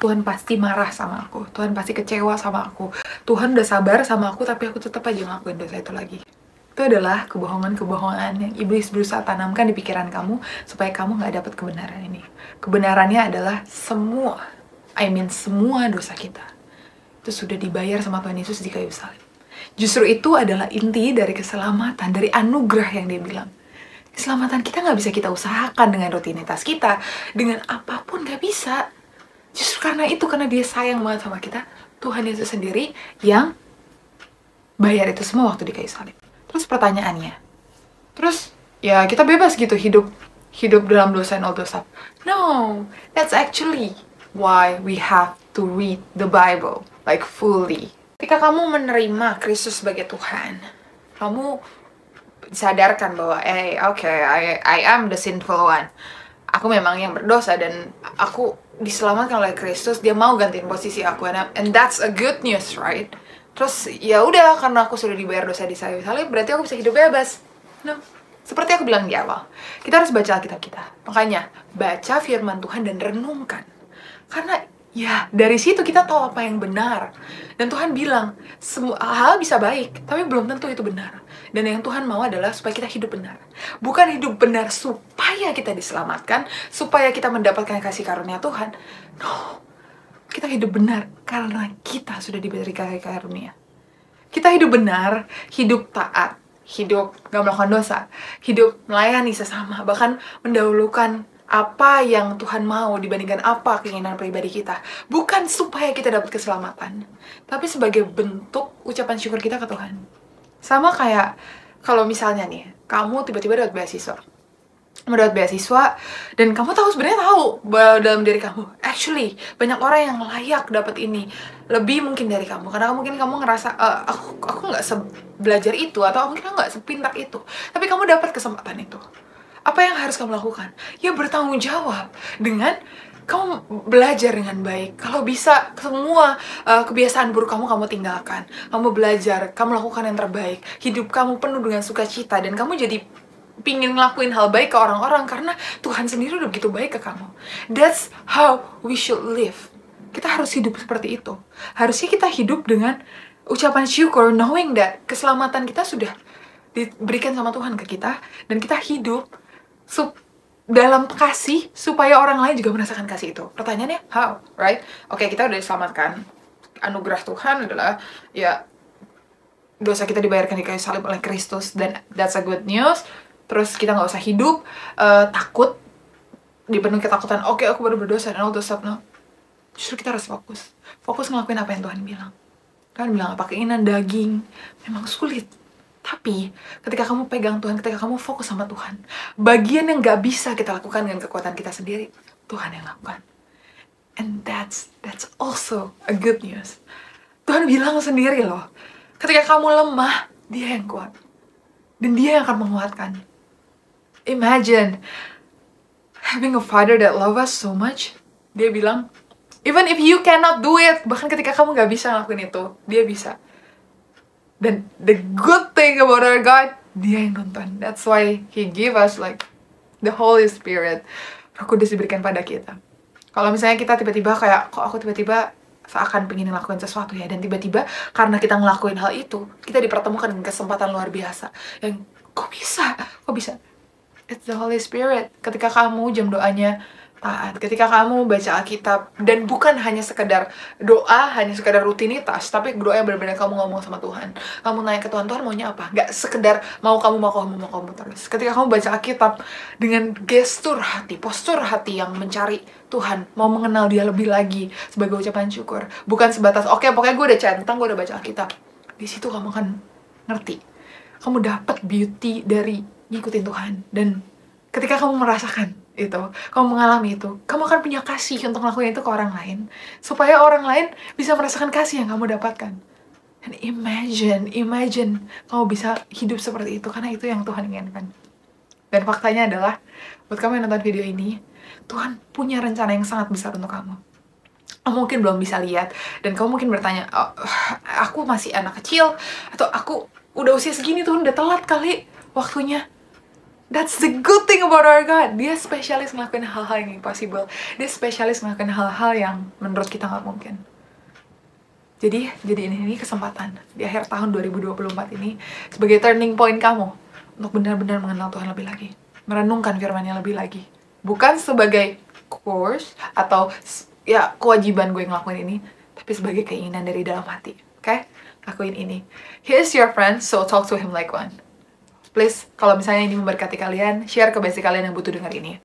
Tuhan pasti marah sama aku, Tuhan pasti kecewa sama aku, Tuhan udah sabar sama aku tapi aku tetap aja ngelakuin dosa itu lagi. Itu adalah kebohongan-kebohongan yang iblis berusaha tanamkan di pikiran kamu supaya kamu nggak dapat kebenaran ini. Kebenarannya adalah semua dosa kita itu sudah dibayar sama Tuhan Yesus di kayu salib. Justru itu adalah inti dari keselamatan, dari anugerah yang dia bilang. Keselamatan kita nggak bisa kita usahakan dengan rutinitas kita, dengan apapun nggak bisa. Justru karena itu, karena dia sayang banget sama kita, Tuhan Yesus sendiri yang bayar itu semua waktu di kayu salib. Terus pertanyaannya, terus ya kita bebas gitu hidup dalam dosa and all dosa. No, that's actually why we have to read the Bible like fully. Ketika kamu menerima Kristus sebagai Tuhan, kamu sadarkan bahwa I am the sinful one. Aku memang yang berdosa dan aku diselamatkan oleh Kristus. Dia mau gantiin posisi aku, and that's a good news, right? Terus ya udah, karena aku sudah dibayar dosa di kayu salib, berarti aku bisa hidup bebas. No. Seperti aku bilang di awal, kita harus baca Alkitab kita. Makanya baca firman Tuhan dan renungkan. Karena ya dari situ kita tahu apa yang benar. Dan Tuhan bilang semua hal bisa baik, tapi belum tentu itu benar. Dan yang Tuhan mau adalah supaya kita hidup benar. Bukan hidup benar supaya kita diselamatkan, supaya kita mendapatkan kasih karunia Tuhan. No, kita hidup benar karena kita sudah diberi kasih karunia. Kita hidup benar, hidup taat, hidup gak melakukan dosa, hidup melayani sesama, bahkan mendahulukan apa yang Tuhan mau dibandingkan apa keinginan pribadi kita. Bukan supaya kita dapat keselamatan, tapi sebagai bentuk ucapan syukur kita ke Tuhan. Sama kayak kalau misalnya nih, kamu tiba-tiba dapat beasiswa. Dan kamu sebenarnya tahu bahwa dalam diri kamu, actually banyak orang yang layak dapat ini, lebih mungkin dari kamu, karena mungkin kamu ngerasa aku nggak belajar itu, atau mungkin aku nggak sepintar itu, tapi kamu dapat kesempatan itu. Apa yang harus kamu lakukan? Ya bertanggung jawab dengan kamu belajar dengan baik. Kalau bisa semua kebiasaan buruk kamu tinggalkan. Kamu belajar, kamu lakukan yang terbaik. Hidup kamu penuh dengan sukacita dan kamu jadi pingin ngelakuin hal baik ke orang-orang karena Tuhan sendiri udah begitu baik ke kamu. That's how we should live. Kita harus hidup seperti itu. Harusnya kita hidup dengan ucapan syukur, knowing that keselamatan kita sudah diberikan sama Tuhan ke kita, dan kita hidup dalam kasih supaya orang lain juga merasakan kasih itu. Pertanyaannya how, right? Oke, kita udah diselamatkan. Anugerah Tuhan adalah ya dosa kita dibayarkan di kayu salib oleh Kristus, dan that's a good news. Terus kita nggak usah hidup takut, dipenuhi ketakutan. Oke, aku baru berdosa dan all those stuff. No. Justru kita harus fokus ngelakuin apa yang Tuhan bilang. Tuhan bilang apa? Keinginan daging memang sulit. Tapi ketika kamu pegang Tuhan, ketika kamu fokus sama Tuhan, bagian yang gak bisa kita lakukan dengan kekuatan kita sendiri, Tuhan yang lakukan. And that's also a good news. Tuhan bilang sendiri loh, ketika kamu lemah, Dia yang kuat. Dan Dia yang akan menguatkan. Imagine having a Father that loves us so much. Dia bilang, even if you cannot do it, bahkan ketika kamu gak bisa ngelakuin itu, Dia bisa. Dan the good thing about our God, Dia yang nonton. That's why He give us like the Holy Spirit. Roh Kudus diberikan pada kita. Kalau misalnya kita tiba-tiba kayak, kok aku tiba-tiba seakan pengen ngelakuin sesuatu ya, dan tiba-tiba karena kita ngelakuin hal itu, kita dipertemukan dengan kesempatan luar biasa. Yang kok bisa? It's the Holy Spirit. Ketika kamu jam doanya taat, ketika kamu baca Alkitab, dan bukan hanya sekedar doa, hanya sekedar rutinitas, tapi doa yang benar-benar kamu ngomong sama Tuhan. Kamu nanya ke Tuhan, Tuhan maunya apa? Gak sekedar mau kamu terus. Ketika kamu baca Alkitab dengan gestur hati, postur hati yang mencari Tuhan, mau mengenal Dia lebih lagi sebagai ucapan syukur. Bukan sebatas, oke, pokoknya gue udah centang, gue udah baca Alkitab. Di situ kamu akan ngerti. Kamu dapat beauty dari ngikutin Tuhan. Dan ketika kamu merasakan itu, kamu mengalami itu, kamu akan punya kasih untuk ngelakuin itu ke orang lain, supaya orang lain bisa merasakan kasih yang kamu dapatkan. Dan imagine kamu bisa hidup seperti itu, karena itu yang Tuhan inginkan. Dan faktanya adalah, buat kamu yang nonton video ini, Tuhan punya rencana yang sangat besar untuk kamu. Kamu mungkin belum bisa lihat, dan kamu mungkin bertanya, aku masih anak kecil, atau aku udah usia segini, Tuhan udah telat kali waktunya. That's the good thing about our God. Dia spesialis ngelakuin hal-hal yang impossible. Dia spesialis ngelakuin hal-hal yang menurut kita nggak mungkin. Jadi ini kesempatan di akhir tahun 2024 ini sebagai turning point kamu untuk benar-benar mengenal Tuhan lebih lagi, merenungkan firman-Nya lebih lagi. Bukan sebagai course atau ya kewajiban gue ngelakuin ini, tapi sebagai keinginan dari dalam hati. Oke? Lakuin ini. He is your friend, so talk to him like one. Please, kalau misalnya ini memberkati kalian, share ke bestie kalian yang butuh dengar ini.